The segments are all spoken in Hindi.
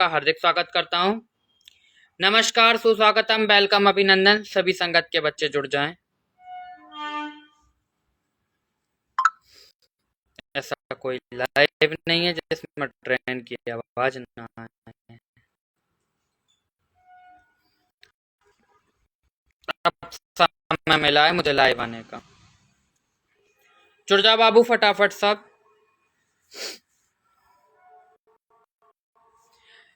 हार्दिक स्वागत करता हूं। नमस्कार, सुस्वागतम, वेलकम, अभिनंदन। सभी संगत के बच्चे जुड़ जाएं। ऐसा कोई लाइव नहीं है जिसमें ट्रेन की आवाज ना आए। अब समय मिला है मुझे लाइव आने का। जुड़ जाओ बाबू फटाफट सब।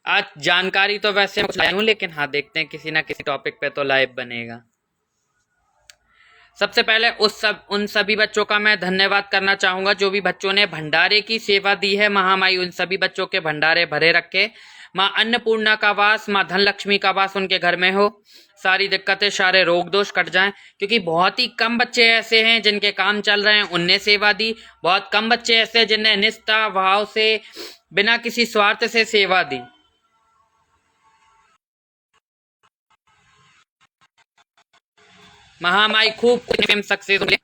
आज जानकारी तो वैसे कुछ लाई हूं, लेकिन हाँ देखते हैं किसी ना किसी टॉपिक पे तो लाइव बनेगा। सबसे पहले उन सभी बच्चों का मैं धन्यवाद करना चाहूंगा जो भी बच्चों ने भंडारे की सेवा दी है। महामाई उन सभी बच्चों के भंडारे भरे रखे। माँ अन्नपूर्णा का वास, माँ धनलक्ष्मी का वास उनके घर में हो। सारी दिक्कतें, सारे रोग दोष कट जाएं, क्योंकि बहुत ही कम बच्चे ऐसे हैं जिनके काम चल रहे हैं, उनने सेवा दी। बहुत कम बच्चे ऐसे हैं जिनने निष्ठा भाव से, बिना किसी स्वार्थ से सेवा दी। महामाई खूब सक्सेस मिले।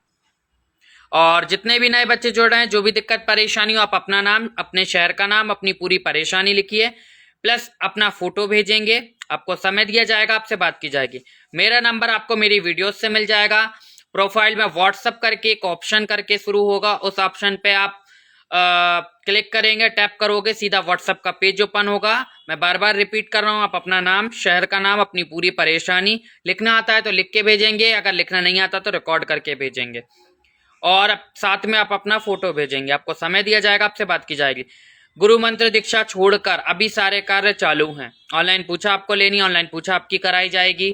और जितने भी नए बच्चे जुड़ रहे हैं, जो भी दिक्कत परेशानी हो, आप अपना नाम, अपने शहर का नाम, अपनी पूरी परेशानी लिखिए, प्लस अपना फोटो भेजेंगे। आपको समय दिया जाएगा, आपसे बात की जाएगी। मेरा नंबर आपको मेरी वीडियोस से मिल जाएगा। प्रोफाइल में व्हाट्सअप करके एक ऑप्शन करके शुरू होगा, उस ऑप्शन पे आप क्लिक करेंगे, टैप करोगे, सीधा व्हाट्सअप का पेज ओपन होगा। मैं बार बार रिपीट कर रहा हूँ, आप अपना नाम, शहर का नाम, अपनी पूरी परेशानी लिखना आता है तो लिख के भेजेंगे, अगर लिखना नहीं आता तो रिकॉर्ड करके भेजेंगे, और साथ में आप अपना फोटो भेजेंगे। आपको समय दिया जाएगा, आपसे बात की जाएगी। गुरु मंत्र दीक्षा छोड़कर अभी सारे कार्य चालू हैं। ऑनलाइन पूछा आपको लेनी, ऑनलाइन पूछा आपकी कराई जाएगी।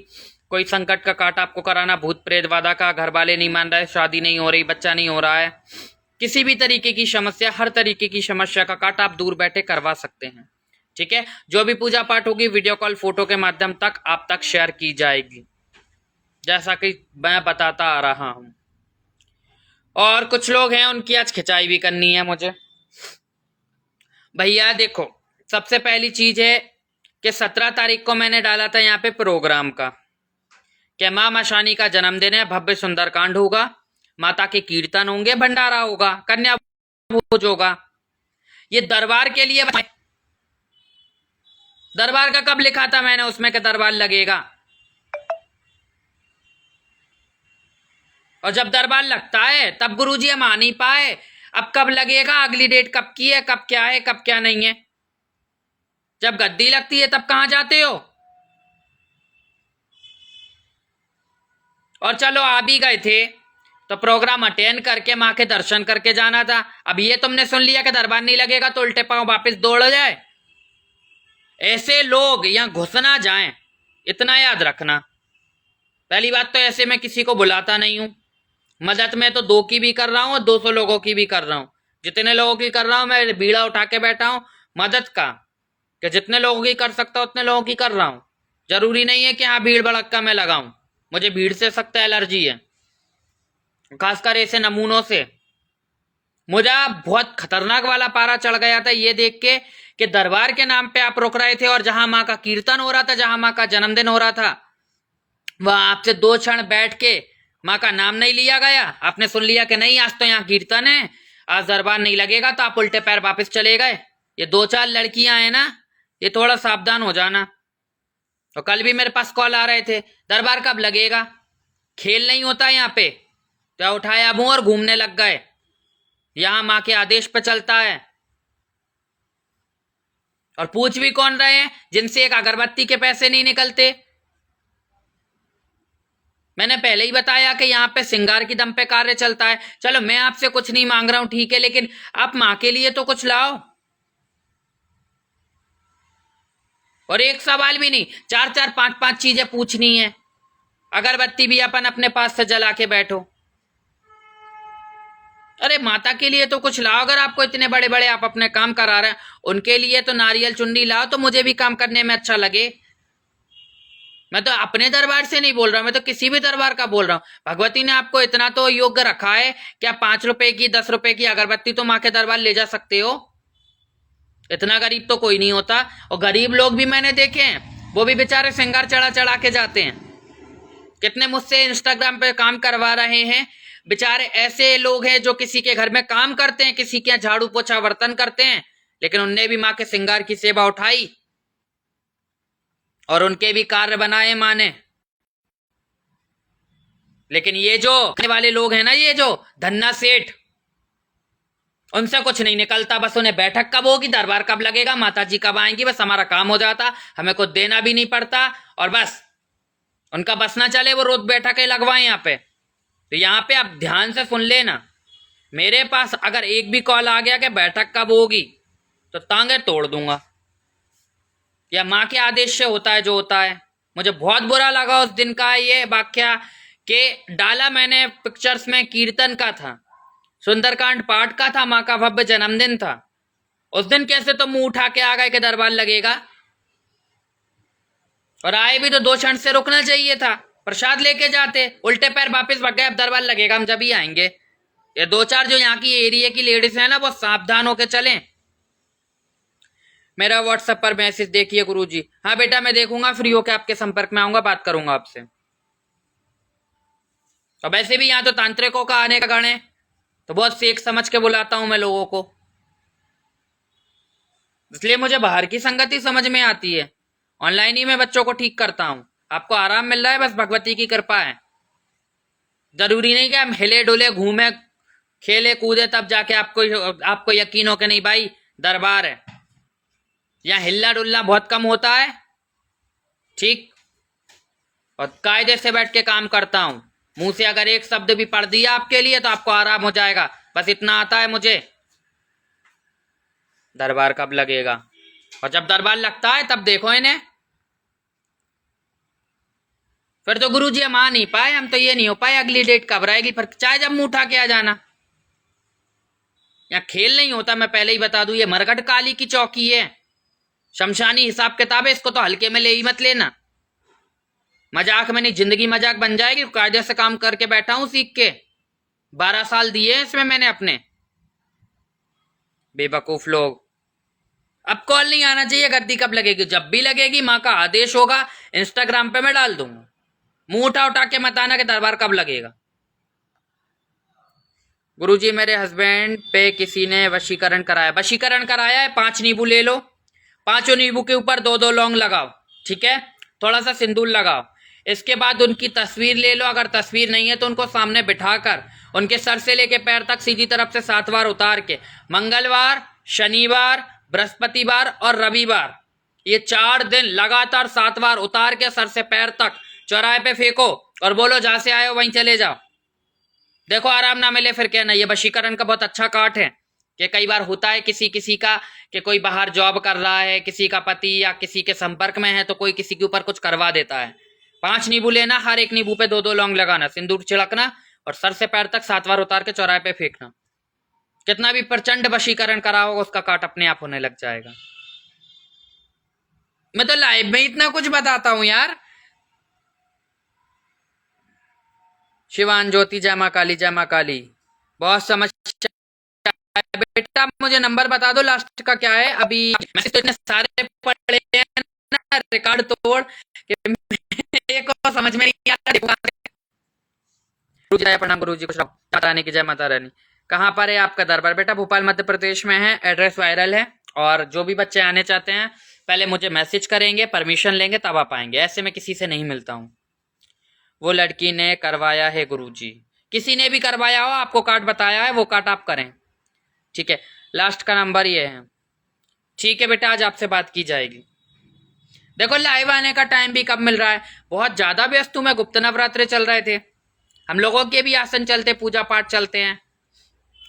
कोई संकट का काट आपको कराना, भूत प्रेत वादा का, घर वाले नहीं मान रहे, शादी नहीं हो रही, बच्चा नहीं हो रहा है, किसी भी तरीके की समस्या, हर तरीके की समस्या का काट आप दूर बैठे करवा सकते हैं। ठीक है, जो भी पूजा पाठ होगी वीडियो कॉल फोटो के माध्यम तक आप तक शेयर की जाएगी, जैसा कि मैं बताता आ रहा हूं। और कुछ लोग हैं उनकी आज खिंचाई भी करनी है मुझे। भैया देखो, सबसे पहली चीज है कि 17 तारीख को मैंने डाला था यहाँ पे प्रोग्राम का, कि माँ मशानी का जन्मदिन है, भव्य सुंदरकांड होगा, माता के कीर्तन होंगे, भंडारा होगा, कन्या भोज होगा। ये दरबार के लिए, दरबार का कब लिखा था मैंने उसमें कि दरबार लगेगा? और जब दरबार लगता है तब गुरुजी हम आ नहीं पाए। अब कब लगेगा, अगली डेट कब की है, कब क्या है, कब क्या नहीं है? जब गद्दी लगती है तब कहां जाते हो? और चलो आ भी गए थे तो प्रोग्राम अटेंड करके माँ के दर्शन करके जाना था। अब ये तुमने सुन लिया कि दरबार नहीं लगेगा तो उल्टे पांव वापस दौड़ जाए। ऐसे लोग यहां घुस ना जाएं, इतना याद रखना। पहली बात तो ऐसे मैं किसी को बुलाता नहीं हूं। मदद में तो 2 की भी कर रहा हूं और 200 लोगों की भी कर रहा हूं। जितने लोगों की कर रहा हूं मैं बीड़ा उठा के बैठा हूं मदद का, कि जितने लोगों की कर सकता उतने लोगों की कर रहा हूं। जरूरी नहीं है कि हाँ भीड़ भड़क्का में लगाऊं, मुझे भीड़ से सख्त एलर्जी है, खासकर ऐसे नमूनों से। मुझे बहुत खतरनाक वाला पारा चढ़ गया था ये देख के कि दरबार के नाम पे आप रुक रहे थे, और जहां माँ का कीर्तन हो रहा था, जहां माँ का जन्मदिन हो रहा था, वहां आपसे 2 क्षण बैठ के माँ का नाम नहीं लिया गया। आपने सुन लिया कि नहीं आज तो यहाँ कीर्तन है, आज दरबार नहीं लगेगा, तो आप उल्टे पैर वापस चले गए। ये 2-4 लड़कियां हैं ना, ये थोड़ा सावधान हो जाना। और कल भी मेरे पास कॉल आ रहे थे, दरबार कब लगेगा? खेल नहीं होता यहाँ पे। तो उठाया मुंह और घूमने लग गए। यहां माँ के आदेश पे चलता है। और पूछ भी कौन रहे हैं जिनसे एक अगरबत्ती के पैसे नहीं निकलते। मैंने पहले ही बताया कि यहाँ पे सिंगार की दम पे कार्य चलता है। चलो मैं आपसे कुछ नहीं मांग रहा हूं, ठीक है, लेकिन आप माँ के लिए तो कुछ लाओ। और एक सवाल भी नहीं, 4-4 5-5 चीजें पूछनी है। अगरबत्ती भी अपन अपने पास से जला के बैठो। अरे माता के लिए तो कुछ लाओ। अगर आपको इतने बड़े बड़े आप अपने काम करा रहे हैं, उनके लिए तो नारियल चुन्नी लाओ, तो मुझे भी काम करने में अच्छा लगे। मैं तो अपने दरबार से नहीं बोल रहा हूं, मैं तो किसी भी दरबार का बोल रहा हूं। भगवती ने आपको इतना तो योग्य रखा है कि आप 5 रुपए की, 10 रुपए की अगरबत्ती तो माँ के दरबार ले जा सकते हो। इतना गरीब तो कोई नहीं होता। और गरीब लोग भी मैंने देखे हैं, वो भी बेचारे श्रृंगार चढ़ा चढ़ा के जाते हैं। कितने मुझसे इंस्टाग्राम पे काम करवा रहे हैं बेचारे। ऐसे लोग हैं जो किसी के घर में काम करते हैं, किसी के यहाँ झाड़ू पोछा बर्तन करते हैं, लेकिन उनने भी माँ के श्रृंगार की सेवा उठाई। और उनके भी कार्य बनाए माँ ने। लेकिन ये जो वाले लोग हैं ना, ये जो धन्ना सेठ, उनसे कुछ नहीं निकलता। बस उन्हें बैठक कब होगी, दरबार कब लगेगा, माता जी कब आएंगी, बस हमारा काम हो जाता, हमें कुछ देना भी नहीं पड़ता, और बस उनका बस ना चले वो रोज बैठकें लगवाएं यहाँ पे। तो यहाँ पे आप ध्यान से सुन लेना, मेरे पास अगर एक भी कॉल आ गया कि बैठक कब होगी, तो टांगे तोड़ दूंगा। या माँ के आदेश से होता है जो होता है। मुझे बहुत बुरा लगा उस दिन का ये वाक्या कि डाला मैंने पिक्चर्स में कीर्तन का था, सुंदरकांड पाठ का था, माँ का भव्य जन्मदिन था। उस दिन कैसे तो मुंह उठा के आ गए कि दरबार लगेगा, और आए भी तो 2 क्षण से रुकना चाहिए था, प्रसाद लेके जाते, उल्टे पैर वापस भग गए, अब दरबार लगेगा हम जब ही आएंगे। ये 2-4 जो यहाँ की एरिया की लेडीज है ना, वो सावधान होके चलें। मेरा व्हाट्सएप पर मैसेज देखिए गुरुजी। हाँ बेटा मैं देखूंगा, फ्री होके आपके संपर्क में आऊंगा, बात करूंगा आपसे। और वैसे भी यहाँ तो तांत्रिकों का आने का गण है, तो बहुत सेक समझ के बुलाता हूं मैं लोगों को, इसलिए मुझे बाहर की संगति समझ में आती है। ऑनलाइन ही मैं बच्चों को ठीक करता हूं। आपको आराम मिल रहा है, बस भगवती की कृपा है। जरूरी नहीं कि हम हिले डुले घूमे खेले कूदे तब जाके आपको यकीन हो कि नहीं भाई दरबार है। यहाँ हिल्ला डुल्ला बहुत कम होता है, ठीक, और कायदे से बैठ के काम करता हूं। मुंह से अगर एक शब्द भी पढ़ दिया आपके लिए तो आपको आराम हो जाएगा। बस इतना आता है मुझे, दरबार कब लगेगा, और जब दरबार लगता है तब देखो इन्हें। फिर तो गुरुजी हम आ नहीं पाए, हम तो ये नहीं हो पाए अगली डेट कब रहेगी, फिर चाहे जब मुंह उठा के आ जाना। यहाँ खेल नहीं होता, मैं पहले ही बता दूं, ये मरघट काली की चौकी है, शमशानी हिसाब किताब है, इसको तो हल्के में ले ही मत लेना। मजाक में नहीं, जिंदगी मजाक बन जाएगी। कायदे से काम करके बैठा हूं सीख के, 12 साल दिए इसमें मैंने अपने। बेवकूफ लोग। अब कॉल नहीं आना चाहिए, गद्दी कब लगेगी, जब भी लगेगी, माँ का आदेश होगा, इंस्टाग्राम पे मैं डाल दूंगा। मुंह उठा उठा के मत आना कि दरबार कब लगेगा। गुरुजी मेरे हस्बैंड पे किसी ने वशीकरण कराया। वशीकरण कराया है, 5 नींबू ले लो, 5 नींबू के ऊपर 2-2 लौंग लगाओ, ठीक है, थोड़ा सा सिंदूर लगाओ। इसके बाद उनकी तस्वीर ले लो, अगर तस्वीर नहीं है तो उनको सामने बिठाकर उनके सर से लेके पैर तक सीधी तरफ से 7 बार उतार के, मंगलवार, शनिवार, बृहस्पतिवार और रविवार, ये 4 दिन लगातार 7 बार उतार के सर से पैर तक चौराहे पे फेंको और बोलो जहां से आए हो वहीं चले जाओ। देखो आराम ना मिले फिर कहना। ये वशीकरण का बहुत अच्छा काट है कि कई बार होता है किसी का कि कोई बाहर जॉब कर रहा है, किसी का पति या किसी के संपर्क में है, तो कोई किसी के ऊपर कुछ करवा देता है। 5 नींबू लेना, हर एक नींबू पे 2-2 लौंग लगाना, सिंदूर छिड़कना और सर से पैर तक 7 बार उतार के चौराहे पे फेंकना। कितना भी प्रचंड वशीकरण करा होगा उसका काट अपने आप होने लग जाएगा। मैं तो लाइव में इतना कुछ बताता हूं यार। शिवान ज्योति, जय मां काली, जय मां काली। बहुत समस्या बेटा, मुझे नंबर बता दो लास्ट का क्या है। अभी मैसेज तो इतने सारे पड़े हैं ना, रिकॉर्ड तोड़ के को समझ में नहीं आता। गुरु जी प्रणाम, गुरु जी खुश रहो, माता रानी की जय, माता रानी। कहाँ पर है आपका दरबार? बेटा भोपाल मध्य प्रदेश में है, एड्रेस वायरल है। और जो भी बच्चे आने चाहते हैं पहले मुझे मैसेज करेंगे, परमिशन लेंगे तब आप आएंगे, ऐसे मैं किसी से नहीं मिलता हूँ। वो लड़की ने करवाया है गुरुजी, किसी ने भी करवाया हो, आपको कार्ड बताया है वो कार्ड आप करें, ठीक है। लास्ट का नंबर ये है, ठीक है बेटा, आज आपसे बात की जाएगी। देखो लाइव आने का टाइम भी कब मिल रहा है, बहुत ज्यादा व्यस्त हूं मैं। गुप्त नवरात्रे चल रहे थे, हम लोगों के भी आसन चलते, पूजा पाठ चलते हैं।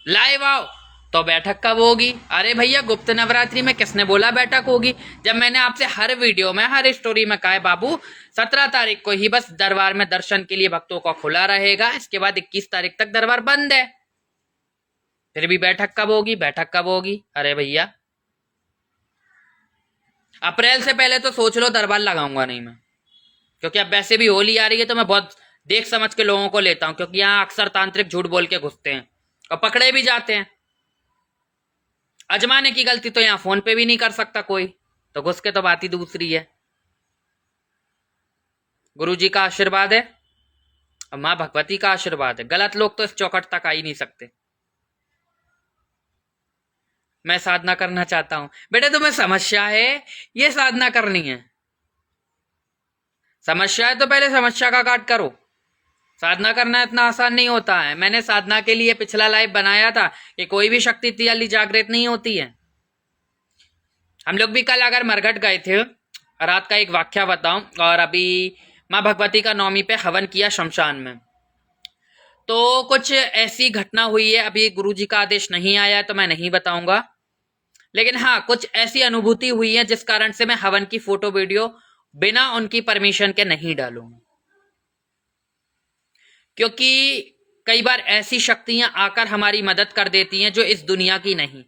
लाइव आओ तो बैठक कब होगी? अरे भैया गुप्त नवरात्रि में किसने बोला बैठक होगी? जब मैंने आपसे हर वीडियो में, हर स्टोरी में कहा है बाबू 17 तारीख को ही बस दरबार में दर्शन के लिए भक्तों का खुला रहेगा, इसके बाद 21 तारीख तक दरबार बंद है। फिर भी बैठक कब होगी, बैठक कब होगी? अरे भैया अप्रैल से पहले तो सोच लो दरबार लगाऊंगा नहीं मैं, क्योंकि अब वैसे भी होली आ रही है तो मैं बहुत देख समझ के लोगों को लेता हूं, क्योंकि यहाँ अक्सर तांत्रिक झूठ बोल के घुसते हैं और पकड़े भी जाते हैं। अजमाने की गलती तो यहाँ फोन पे भी नहीं कर सकता कोई, तो घुस के तो बात ही दूसरी है। गुरुजी का आशीर्वाद है और माँ भगवती का आशीर्वाद है, गलत लोग तो इस चौखट तक आ ही नहीं सकते। मैं साधना करना चाहता हूं बेटे, तुम्हें समस्या है, ये साधना करनी है। समस्या है तो पहले समस्या का काट करो। साधना करना इतना आसान नहीं होता है। मैंने साधना के लिए पिछला लाइव बनाया था कि कोई भी शक्ति इतनी जल्दी जागृत नहीं होती है। हम लोग भी कल अगर मरघट गए थे, रात का एक वाक्या बताऊं, और अभी माँ भगवती का नवमी पे हवन किया शमशान में, तो कुछ ऐसी घटना हुई है। अभी गुरुजी का आदेश नहीं आया है तो मैं नहीं बताऊंगा, लेकिन हाँ कुछ ऐसी अनुभूति हुई है जिस कारण से मैं हवन की फोटो वीडियो बिना उनकी परमिशन के नहीं डालूंगा। क्योंकि कई बार ऐसी शक्तियां आकर हमारी मदद कर देती हैं जो इस दुनिया की नहीं,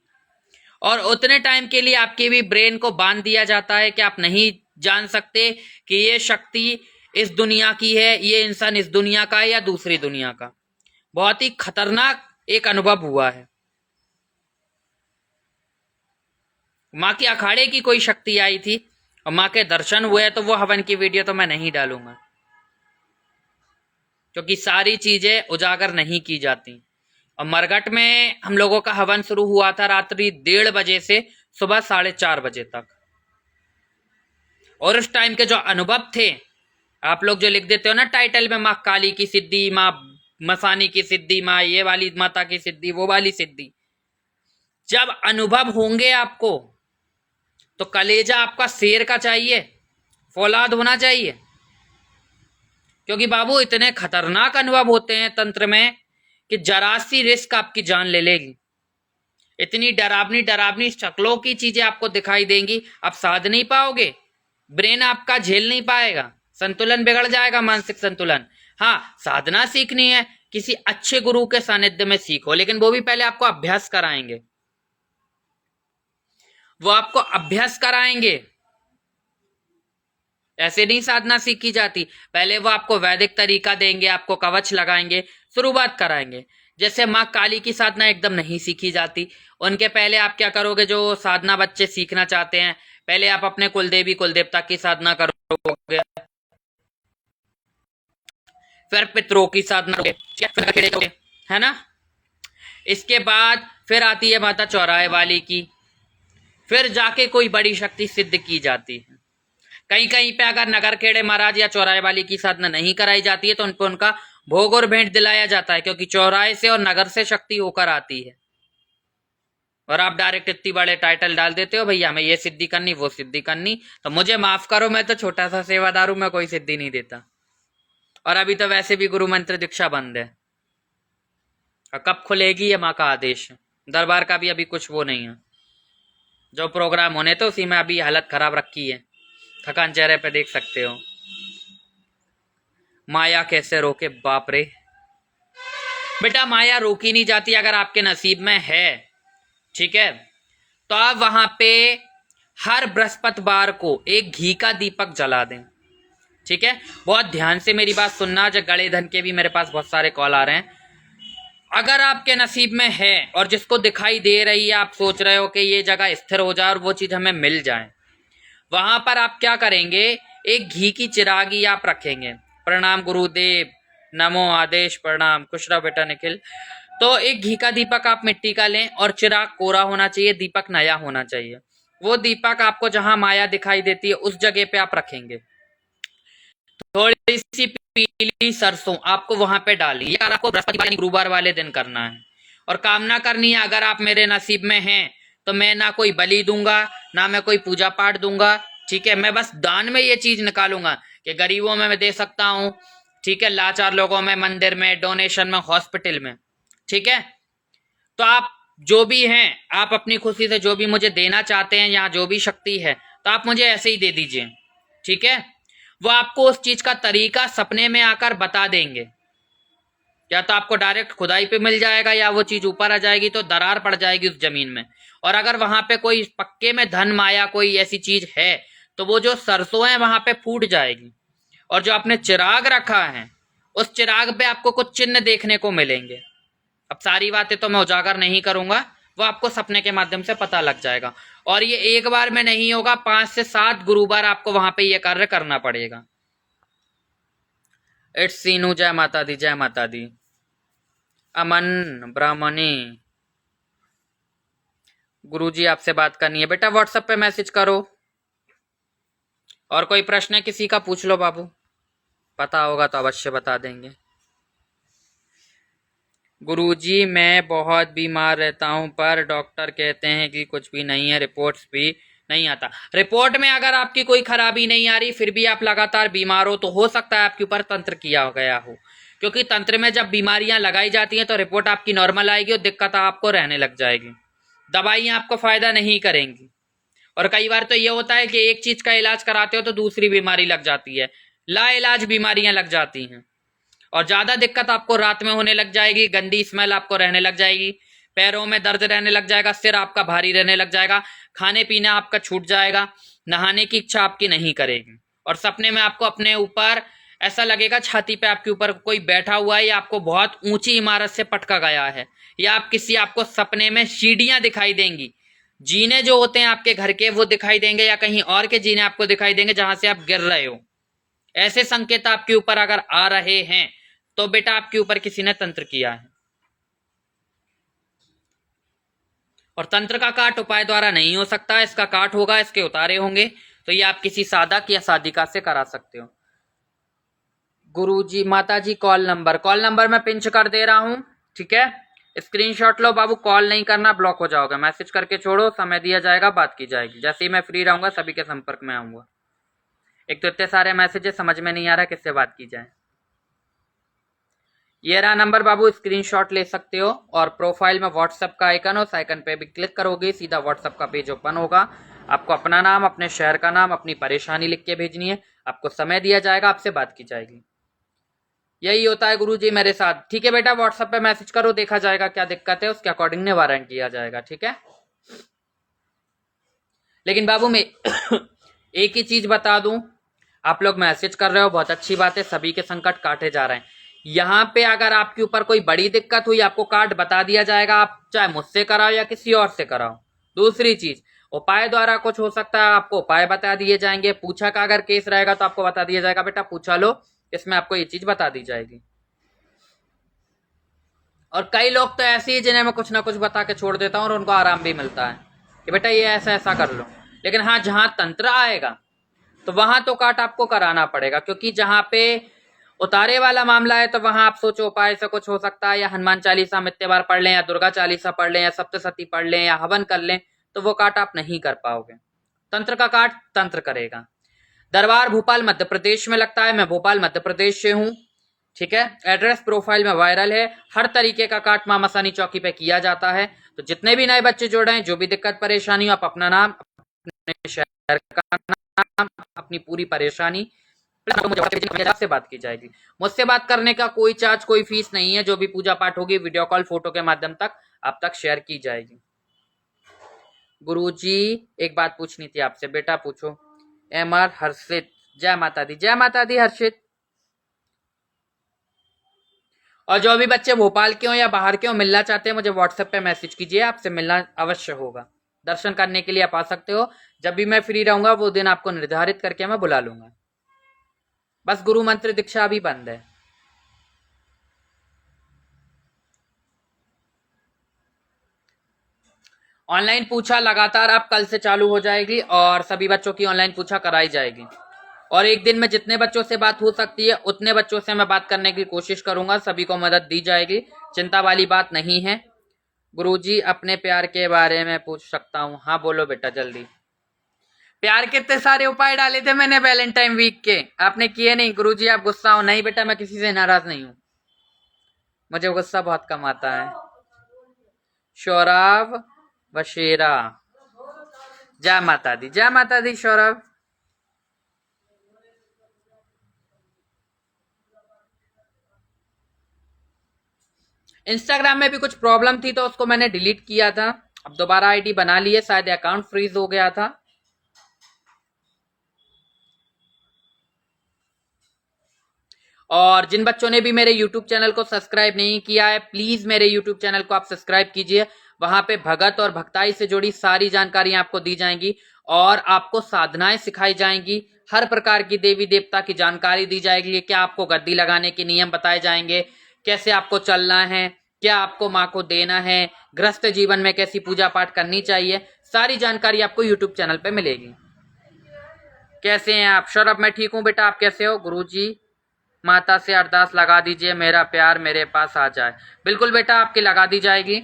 और उतने टाइम के लिए आपके भी ब्रेन को बांध दिया जाता है कि आप नहीं जान सकते कि ये शक्ति इस दुनिया की है, ये इंसान इस दुनिया का है या दूसरी दुनिया का। बहुत ही खतरनाक एक अनुभव हुआ है। माँ के अखाड़े की कोई शक्ति आई थी और माँ के दर्शन हुए, तो वो हवन की वीडियो तो मैं नहीं डालूंगा, क्योंकि सारी चीजें उजागर नहीं की जाती। और मरघट में हम लोगों का हवन शुरू हुआ था रात्रि 1:30 बजे से सुबह 4:30 बजे तक, और उस टाइम के जो अनुभव थे, आप लोग जो लिख देते हो ना टाइटल में, माँ काली की सिद्धि, माँ मसानी की सिद्धि, माँ ये वाली माता की सिद्धि, वो वाली सिद्धि, जब अनुभव होंगे आपको तो कलेजा आपका शेर का चाहिए, फौलाद होना चाहिए। क्योंकि बाबू इतने खतरनाक अनुभव होते हैं तंत्र में कि जरा सी रिस्क आपकी जान ले लेगी। इतनी डरावनी डरावनी शक्लों की चीजें आपको दिखाई देंगी, आप साध नहीं पाओगे, ब्रेन आपका झेल नहीं पाएगा, संतुलन बिगड़ जाएगा, मानसिक संतुलन। हाँ, साधना सीखनी है, किसी अच्छे गुरु के सानिध्य में सीखो, लेकिन वो भी पहले आपको अभ्यास कराएंगे, वो आपको अभ्यास कराएंगे। ऐसे नहीं साधना सीखी जाती। पहले वो आपको वैदिक तरीका देंगे, आपको कवच लगाएंगे, शुरुआत कराएंगे। जैसे माँ काली की साधना एकदम नहीं सीखी जाती। उनके पहले आप क्या करोगे, जो साधना बच्चे सीखना चाहते हैं, पहले आप अपने कुलदेवी कुलदेवता की साधना करोगे, फिर पितरों की साधना करोगे, है ना। इसके बाद फिर आती है माता चौराहे वाली की, फिर जाके कोई बड़ी शक्ति सिद्ध की जाती है। कहीं कहीं पे अगर नगर खेड़े महाराज या चौराहे वाली की साधना नहीं कराई जाती है तो उन पर उनका भोग और भेंट दिलाया जाता है, क्योंकि चौराहे से और नगर से शक्ति होकर आती है। और आप डायरेक्ट इतनी बड़े टाइटल डाल देते हो, भैया मैं ये सिद्धि करनी, वो सिद्धि करनी, तो मुझे माफ करो, मैं तो छोटा सा सेवादार हूं, मैं कोई सिद्धि नहीं देता। और अभी तो वैसे भी गुरु मंत्र दीक्षा बंद है, और कब खुलेगी ये माँ का आदेश। दरबार का भी अभी कुछ वो नहीं है, जो प्रोग्राम होने तो उसी में अभी हालत खराब रखी है, थकान चेहरे पे देख सकते हो। माया कैसे रोके, बाप रे बेटा, माया रोकी नहीं जाती। अगर आपके नसीब में है, ठीक है, तो आप वहां पे हर बृहस्पतिवार को एक घी का दीपक जला दें, ठीक है। बहुत ध्यान से मेरी बात सुनना, जो गड़े धन के भी मेरे पास बहुत सारे कॉल आ रहे हैं। अगर आपके नसीब में है और जिसको दिखाई दे रही है, आप सोच रहे हो कि ये जगह स्थिर हो जाए और वो चीज हमें मिल जाए, वहां पर आप क्या करेंगे, एक घी की चिरागी आप रखेंगे। प्रणाम गुरुदेव, नमो आदेश, प्रणाम, खुश रहो बेटा निखिल। तो एक घी का दीपक आप मिट्टी का लें, और चिराग कोरा होना चाहिए, दीपक नया होना चाहिए। वो दीपक आपको जहां माया दिखाई देती है उस जगह पे आप रखेंगे। थोड़ी सी पीली सरसों आपको वहां पे डाली, अगर आपको बृहस्पतिवार गुरुवार वाले दिन करना है, और कामना करनी है, अगर आप मेरे नसीब में हैं तो मैं ना कोई बलि दूंगा, ना मैं कोई पूजा पाठ दूंगा, ठीक है। मैं बस दान में ये चीज निकालूंगा कि गरीबों में मैं दे सकता हूं, ठीक है, लाचार लोगों में, मंदिर में, डोनेशन में, हॉस्पिटल में, ठीक है। तो आप जो भी हैं, आप अपनी खुशी से जो भी मुझे देना चाहते हैं, यहाँ जो भी शक्ति है, तो आप मुझे ऐसे ही दे दीजिए, ठीक है। वो आपको उस चीज का तरीका सपने में आकर बता देंगे। या तो आपको डायरेक्ट खुदाई पे मिल जाएगा, या वो चीज ऊपर आ जाएगी तो दरार पड़ जाएगी उस जमीन में। और अगर वहां पे कोई पक्के में धन माया कोई ऐसी चीज है, तो वो जो सरसों है वहां पे फूट जाएगी। और जो आपने चिराग रखा है, उस चिराग पे आपको कुछ चिन्ह देखने को मिलेंगे। अब सारी बातें तो मैं उजागर नहीं करूंगा, वो आपको सपने के माध्यम से पता लग जाएगा। और ये एक बार में नहीं होगा, 5 से 7 गुरुवार आपको वहां पे ये कार्य करना पड़ेगा। इट्स सीनू, जय माता दी, जय माता दी। अमन ब्राह्मणी, गुरुजी आपसे बात करनी है बेटा, व्हाट्सएप पे मैसेज करो। और कोई प्रश्न है किसी का, पूछ लो बाबू। पता होगा तो अवश्य बता देंगे। गुरुजी मैं बहुत बीमार रहता हूँ पर डॉक्टर कहते हैं कि कुछ भी नहीं है, रिपोर्ट्स भी नहीं आता। रिपोर्ट में अगर आपकी कोई खराबी नहीं आ रही फिर भी आप लगातार बीमार हो तो हो सकता है आपके ऊपर तंत्र किया गया हो, क्योंकि तंत्र में जब बीमारियां लगाई जाती हैं तो रिपोर्ट आपकी नॉर्मल आएगी और दिक्कत आपको रहने लग जाएगी। दवाइयां आपको फायदा नहीं करेंगी। और कई बार तो ये होता है कि एक चीज का इलाज कराते हो तो दूसरी बीमारी लग जाती है, लाइलाज बीमारियां लग जाती हैं। और ज्यादा दिक्कत आपको रात में होने लग जाएगी, गंदी स्मेल आपको रहने लग जाएगी, पैरों में दर्द रहने लग जाएगा, सिर आपका भारी रहने लग जाएगा, खाने पीने आपका छूट जाएगा, नहाने की इच्छा आपकी नहीं करेगी, और सपने में आपको अपने ऊपर ऐसा लगेगा छाती पे आपके ऊपर कोई बैठा हुआ है या आपको बहुत ऊंची इमारत से पटका गया है, या आपको सपने में सीढ़ियां दिखाई देंगी, जीने जो होते हैं आपके घर के वो दिखाई देंगे, या कहीं और के जीने आपको दिखाई देंगे जहां से आप गिर रहे हो। ऐसे संकेत आपके ऊपर अगर आ रहे हैं तो बेटा आपके ऊपर किसी ने तंत्र किया है। और तंत्र का काट उपाय द्वारा नहीं हो सकता, इसका काट होगा, इसके उतारे होंगे, तो ये आप किसी साधक या साधिका से करा सकते हो। गुरुजी माताजी कॉल नंबर मैं पिंच कर दे रहा हूं, ठीक है, स्क्रीनशॉट लो बाबू, कॉल नहीं करना, ब्लॉक हो जाओगे, मैसेज करके छोड़ो, समय दिया जाएगा, बात की जाएगी, जैसे ही मैं फ्री रहूंगा सभी के संपर्क में आऊंगा। एक तो इतने सारे मैसेजेस, समझ में नहीं आ रहा किससे बात की जाए। ये रहा नंबर बाबू, स्क्रीनशॉट ले सकते हो, और प्रोफाइल में व्हाट्सएप का आइकन हो, आइकन पे भी क्लिक करोगे सीधा व्हाट्सएप का पेज ओपन होगा। आपको अपना नाम, अपने शहर का नाम, अपनी परेशानी लिख के भेजनी है, आपको समय दिया जाएगा, आपसे बात की जाएगी। यही होता है गुरुजी मेरे साथ, ठीक है बेटा, व्हाट्सएप पे मैसेज करो, देखा जाएगा क्या दिक्कत है, उसके अकॉर्डिंग निवारण किया जाएगा, ठीक है। लेकिन बाबू मैं एक ही चीज बता दूं, आप लोग मैसेज कर रहे हो, बहुत अच्छी बात है, सभी के संकट काटे जा रहे हैं। यहाँ पे अगर आपके ऊपर कोई बड़ी दिक्कत हुई, आपको कार्ड बता दिया जाएगा, आप चाहे मुझसे कराओ या किसी और से कराओ। दूसरी चीज, उपाय द्वारा कुछ हो सकता है, आपको उपाय बता दिए जाएंगे। पूछा का अगर केस रहेगा तो आपको बता दिया जाएगा बेटा पूछा लो, इसमें आपको ये चीज बता दी जाएगी। और कई लोग तो ऐसे ही जिन्हें मैं कुछ ना कुछ बता के छोड़ देता हूँ और उनको आराम भी मिलता है कि बेटा ये ऐसा ऐसा कर लो। लेकिन हाँ, जहां तंत्र आएगा तो वहां तो काट आपको कराना पड़ेगा, क्योंकि जहां पे उतारे वाला मामला है तो वहां आप सोचो उपाय से कुछ हो सकता है, या हनुमान चालीसा मित्य बार पढ़ लें, या दुर्गा चालीसा पढ़ लें, या सप्तशती पढ़ लें, या हवन कर लें, तो वो काट आप नहीं कर पाओगे। तंत्र का काट तंत्र करेगा। दरबार भोपाल मध्य प्रदेश में लगता है, मैं भोपाल मध्य प्रदेश से हूँ, ठीक है। एड्रेस प्रोफाइल में वायरल है, हर तरीके का काट मां मसानी चौकी पे किया जाता है। तो जितने भी नए बच्चे जुड़ रहे हैं, जो भी दिक्कत परेशानी हो, आप अपना नाम, अपने शहर का नाम, अपनी पूरी परेशानी से बात की जाएगी। मुझसे बात करने का कोई चार्ज, कोई फीस नहीं है। जो भी पूजा पाठ होगी वीडियो कॉल फोटो के माध्यम तक आप तक शेयर की जाएगी। गुरुजी एक बात पूछनी थी आपसे, बेटा पूछो। एमआर हर्षित, जय माता दी, जय माता दी हर्षित। और जो भी बच्चे भोपाल के हो या बाहर के हो, मिलना चाहते हैं, मुझे व्हाट्सएप पे मैसेज कीजिए, आपसे मिलना अवश्य होगा। दर्शन करने के लिए आप आ सकते हो, जब भी मैं फ्री रहूंगा वो दिन आपको निर्धारित करके मैं बुला लूंगा। बस गुरु मंत्र दीक्षा अभी बंद है। ऑनलाइन पूछा लगातार अब कल से चालू हो जाएगी, और सभी बच्चों की ऑनलाइन पूछा कराई जाएगी। और एक दिन में जितने बच्चों से बात हो सकती है उतने बच्चों से मैं बात करने की कोशिश करूंगा, सभी को मदद दी जाएगी, चिंता वाली बात नहीं है। गुरुजी अपने प्यार के बारे में पूछ सकता हूँ? हाँ बोलो बेटा जल्दी। प्यार के इतने सारे उपाय डाले थे मैंने वैलेंटाइन वीक के, आपने किए नहीं। गुरुजी आप गुस्सा हो? नहीं बेटा, मैं किसी से नाराज नहीं हूँ, मुझे गुस्सा बहुत कम आता है। सौरभ बशेरा, जय माता दी, जय माता दी सौरभ। इंस्टाग्राम में भी कुछ प्रॉब्लम थी तो उसको मैंने डिलीट किया था, अब दोबारा आईडी बना ली है, शायद अकाउंट फ्रीज हो गया था। और जिन बच्चों ने भी मेरे YouTube चैनल को सब्सक्राइब नहीं किया है, प्लीज मेरे YouTube चैनल को आप सब्सक्राइब कीजिए। वहां पे भगत और भक्ताई से जुड़ी सारी जानकारी आपको दी जाएंगी, और आपको साधनाएं सिखाई जाएंगी, हर प्रकार की देवी देवता की जानकारी दी जाएगी। क्या आपको गद्दी लगाने के नियम बताए जाएंगे, कैसे आपको चलना है, क्या आपको माँ को देना है, गृहस्थ जीवन में कैसी पूजा पाठ करनी चाहिए, सारी जानकारी आपको YouTube चैनल पे मिलेगी। कैसे हैं आप? सौरभ मैं ठीक हूँ बेटा, आप कैसे हो? गुरुजी माता से अरदास लगा दीजिए, मेरा प्यार मेरे पास आ जाए। बिल्कुल बेटा, आपकी लगा दी जाएगी।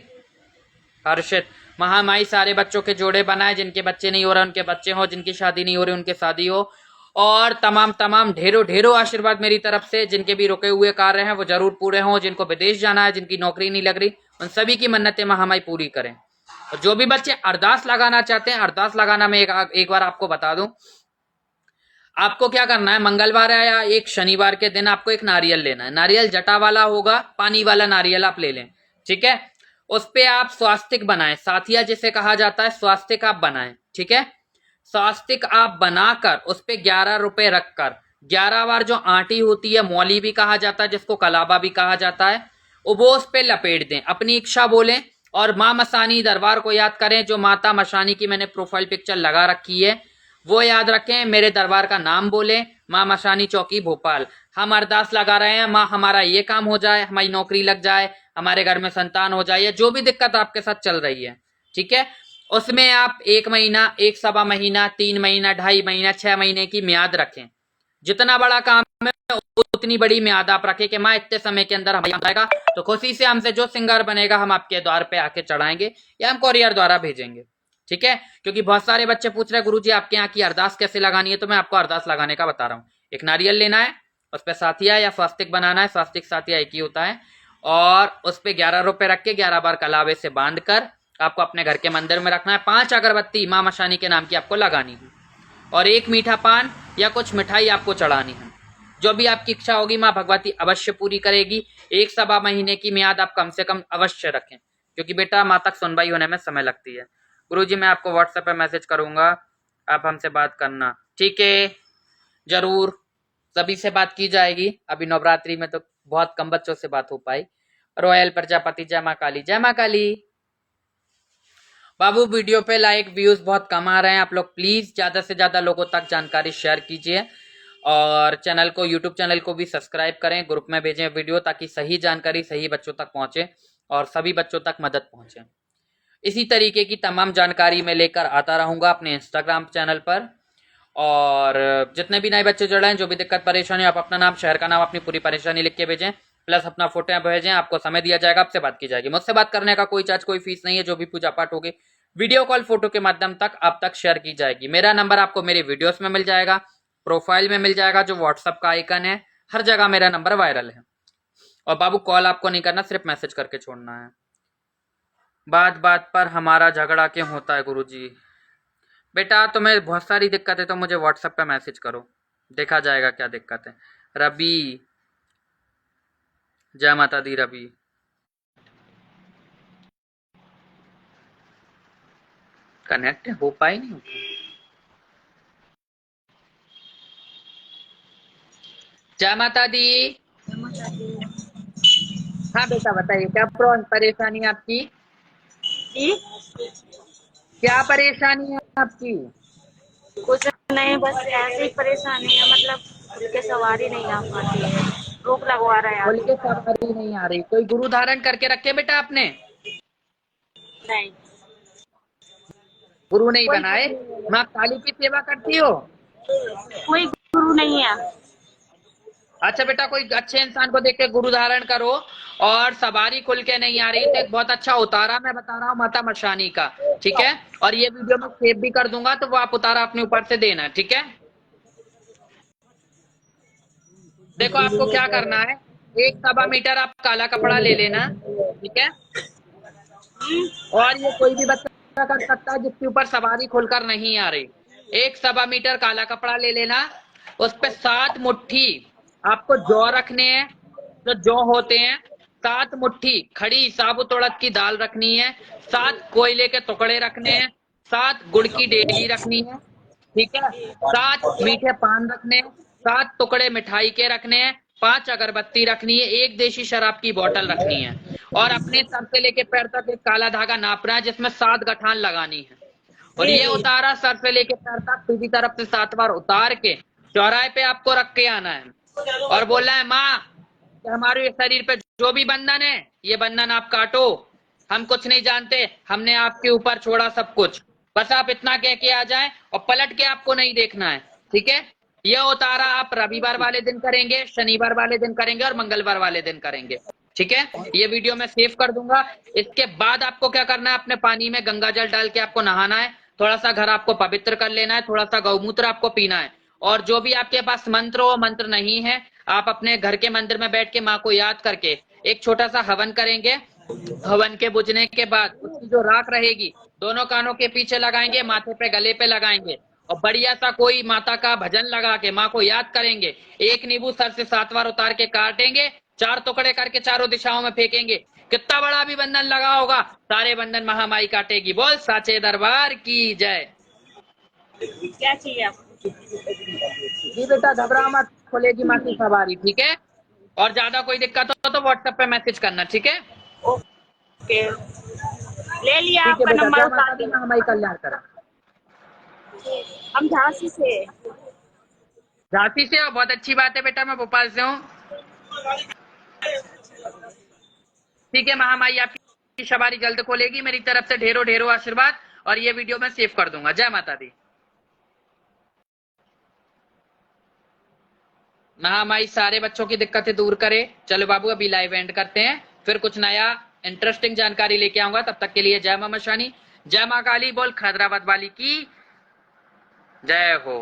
हर्षित, महामाई सारे बच्चों के जोड़े बनाए, जिनके बच्चे नहीं हो रहे उनके बच्चे हो, जिनकी शादी नहीं हो रही उनके शादी हो, और तमाम ढेरों ढेरों आशीर्वाद मेरी तरफ से। जिनके भी रुके हुए कार्य हैं वो जरूर पूरे हों, जिनको विदेश जाना है, जिनकी नौकरी नहीं लग रही, उन सभी की मन्नतें महामाई पूरी करें। और जो भी बच्चे अरदास लगाना चाहते हैं, अरदास लगाना मैं एक बार आपको बता दूं, आपको क्या करना है, मंगलवार या एक शनिवार के दिन आपको एक नारियल लेना है। नारियल जटा वाला होगा, पानी वाला नारियल आप ले लें, ठीक है। उस पे आप स्वास्तिक बनाएं, साथिया जिसे कहा जाता है, स्वास्तिक आप बनाएं, ठीक है। स्वास्तिक आप बनाकर उस पे 11 रुपए रखकर 11 बार जो आटी होती है, मौली भी कहा जाता है, जिसको कलाबा भी कहा जाता है, वो उस पे लपेट दें, अपनी इच्छा बोलें और माँ मसानी दरबार को याद करें। जो माता मशानी की मैंने प्रोफाइल पिक्चर लगा रखी है वो याद रखें, मेरे दरबार का नाम बोलें, माँ मशानी चौकी भोपाल। हम अरदास लगा रहे हैं, माँ हमारा ये काम हो जाए, हमारी नौकरी लग जाए, हमारे घर में संतान हो जाए, या जो भी दिक्कत आपके साथ चल रही है, ठीक है। उसमें आप 1 महीना, 1 सवा महीना, 3 महीना, 2.5 महीना, 6 महीने की म्याद रखें। जितना बड़ा काम है उतनी बड़ी म्याद आप रखें कि माँ इतने समय के अंदर हमारा जाएगा, तो खुशी से हमसे जो सिंगार बनेगा हम आपके द्वार पे आके चढ़ाएंगे या हम कोरियर द्वारा भेजेंगे, ठीक है। क्योंकि बहुत सारे बच्चे पूछ रहे हैं गुरुजी आपके यहाँ की अरदास कैसे लगानी है, तो मैं आपको अरदास लगाने का बता रहा हूँ। एक नारियल लेना है, उस पर साथिया या स्वास्तिक बनाना है, स्वास्तिक साथिया एक ही होता है, और उस पर 11 रुपए रख के 11 बार कलावे से बांध कर आपको अपने घर के मंदिर में रखना है। 5 अगरबत्ती माँ मशानी के नाम की आपको लगानी है, और 1 मीठा पान या कुछ मिठाई आपको चढ़ानी है। जो भी आपकी इच्छा होगी माँ भगवती अवश्य पूरी करेगी। 1 सवा महीने की म्याद आप कम से कम अवश्य रखें, क्योंकि बेटा माँ तक सुनवाई होने में समय लगती है। गुरुजी मैं आपको व्हाट्सएप पे मैसेज करूंगा, आप हमसे बात करना, ठीक है। जरूर सभी से बात की जाएगी। अभी नवरात्रि में तो बहुत कम बच्चों से बात हो पाई। रॉयल प्रजापति, जय माँ काली, जय माँ काली। बाबू वीडियो पे लाइक व्यूज बहुत कम आ रहे हैं, आप लोग प्लीज ज्यादा से ज्यादा लोगों तक जानकारी शेयर कीजिए, और चैनल को, यूट्यूब चैनल को भी सब्सक्राइब करें, ग्रुप में भेजें वीडियो, ताकि सही जानकारी सही बच्चों तक पहुंचे और सभी बच्चों तक मदद पहुंचे। इसी तरीके की तमाम जानकारी मैं लेकर आता रहूंगा अपने इंस्टाग्राम चैनल पर। और जितने भी नए बच्चे जुड़ रहे हैं, जो भी दिक्कत परेशानी, आप अपना नाम, शहर का नाम, अपनी पूरी परेशानी लिख के भेजें, प्लस अपना फोटो भेजें, आपको समय दिया जाएगा, आपसे बात की जाएगी। मुझसे बात करने का कोई चार्ज, कोई फीस नहीं है। जो भी पूजा पाठ होगी वीडियो कॉल फोटो के माध्यम तक आप तक शेयर की जाएगी। मेरा नंबर आपको मेरे वीडियोस में मिल जाएगा, प्रोफाइल में मिल जाएगा, जो व्हाट्सएप का आइकन है, हर जगह मेरा नंबर वायरल है। और बाबू कॉल आपको नहीं करना, सिर्फ मैसेज करके छोड़ना है। बात बात पर हमारा झगड़ा क्यों होता है गुरुजी? बेटा तुम्हें बहुत सारी दिक्कत है तो मुझे व्हाट्सएप पे मैसेज करो, देखा जाएगा क्या दिक्कत है। रवि, जय माता दी। रवि कनेक्ट हो पाई नहीं होता। जय माता दी। हाँ बेटा बताइए, क्या परेशानी है आपकी? क्या परेशानी है आपकी? कुछ नहीं, बस ऐसे ही परेशानी है, मतलब खुल के सवारी नहीं आ पाती है, रोक लगवा रहा है खुल आदमी। के सवारी नहीं आ रही। कोई गुरु धारण करके रखे बेटा आपने? नहीं, गुरु नहीं कोई बनाए? गुरु नहीं है, माँ काली की सेवा करती हो? कोई गुरु नहीं है। अच्छा बेटा, कोई अच्छे इंसान को देख के गुरु धारण करो। और सवारी खुल के नहीं आ रही तो एक बहुत अच्छा उतारा मैं बता रहा हूँ माता मशानी का, ठीक है। और ये वीडियो मैं सेव भी कर दूंगा, तो वो आप उतारा अपने ऊपर से देना, ठीक है। देखो आपको क्या करना है, 1 सवा मीटर आप काला कपड़ा ले लेना, ठीक है। और ये कोई भी बच्चा कर सकता है जिसके ऊपर सवारी खुलकर नहीं आ रही। 1 सवा मीटर काला कपड़ा ले लेना, उस पे 7 मुट्ठी आपको जौ रखने हैं, जो जौ होते हैं। 7 मुट्ठी खड़ी साबुत उड़द की दाल रखनी है। 7 कोयले के टुकड़े रखने हैं। 7 गुड़ की डेली रखनी है, ठीक है। 7 मीठे पान रखने हैं। 7 टुकड़े मिठाई के रखने हैं। 5 अगरबत्ती रखनी है। 1 देशी शराब की बोतल रखनी है। और अपने सर से लेके पैर तक एक काला धागा नापना है, जिसमें 7 गठान लगानी है। और ये उतारा सर से लेके पैर तक सीधी तरफ से 7 बार उतार के चौराहे पे आपको रख के आना है और बोलना है, माँ हमारे शरीर पे जो भी बंधन है, ये बंधन आप काटो, हम कुछ नहीं जानते, हमने आपके ऊपर छोड़ा सब कुछ, बस आप इतना कह के आ जाएं और पलट के आपको नहीं देखना है, ठीक है। ये उतारा आप रविवार वाले दिन करेंगे, शनिवार वाले दिन करेंगे और मंगलवार वाले दिन करेंगे। ठीक है, ये वीडियो मैं सेव कर दूंगा। इसके बाद आपको क्या करना है, अपने पानी में गंगा जल डाल के आपको नहाना है, थोड़ा सा घर आपको पवित्र कर लेना है, थोड़ा सा गौमूत्र आपको पीना है, और जो भी आपके पास मंत्र हो, मंत्र नहीं है, आप अपने घर के मंदिर में बैठ के माँ को याद करके एक छोटा सा हवन करेंगे। हवन के बुझने के बाद उसकी जो राख रहेगी दोनों कानों के पीछे लगाएंगे, माथे पे गले पे लगाएंगे, और बढ़िया सा कोई माता का भजन लगा के माँ को याद करेंगे। एक नींबू सर से 7 बार उतार के काटेंगे, 4 टुकड़े करके चारों दिशाओं में फेंकेंगे। कितना बड़ा भी बंधन लगा होगा, सारे बंधन महामाई काटेगी। बोल साचे दरबार की जय। क्या चाहिए आपको? जी बेटा घबरा मत, खुलेगी माँ की सवारी। ठीक है, और ज्यादा कोई दिक्कत हो तो व्हाट्सएप पे मैसेज करना। ठीक है, ओके, ले लिया ठीक है आपका बेटा, नंबर, जय उठा माता दी, लिया। महामाई कल्याण करा। हम झांसी से। झांसी से हो, बहुत अच्छी बात है बेटा, मैं भोपाल से हूँ। ठीक है, महामाई आपकी सवारी जल्द खोलेगी। मेरी तरफ से ढेरों ढेरों आशीर्वाद, और ये वीडियो मैं सेव कर दूंगा। जय माता दी। महामाई सारे बच्चों की दिक्कतें दूर करे। चलो बाबू, अभी लाइव एंड करते हैं, फिर कुछ नया इंटरेस्टिंग जानकारी लेके आऊंगा। तब तक के लिए जय मां मशानी, जय मां काली। बोल खैदराबाद वाली की जय हो।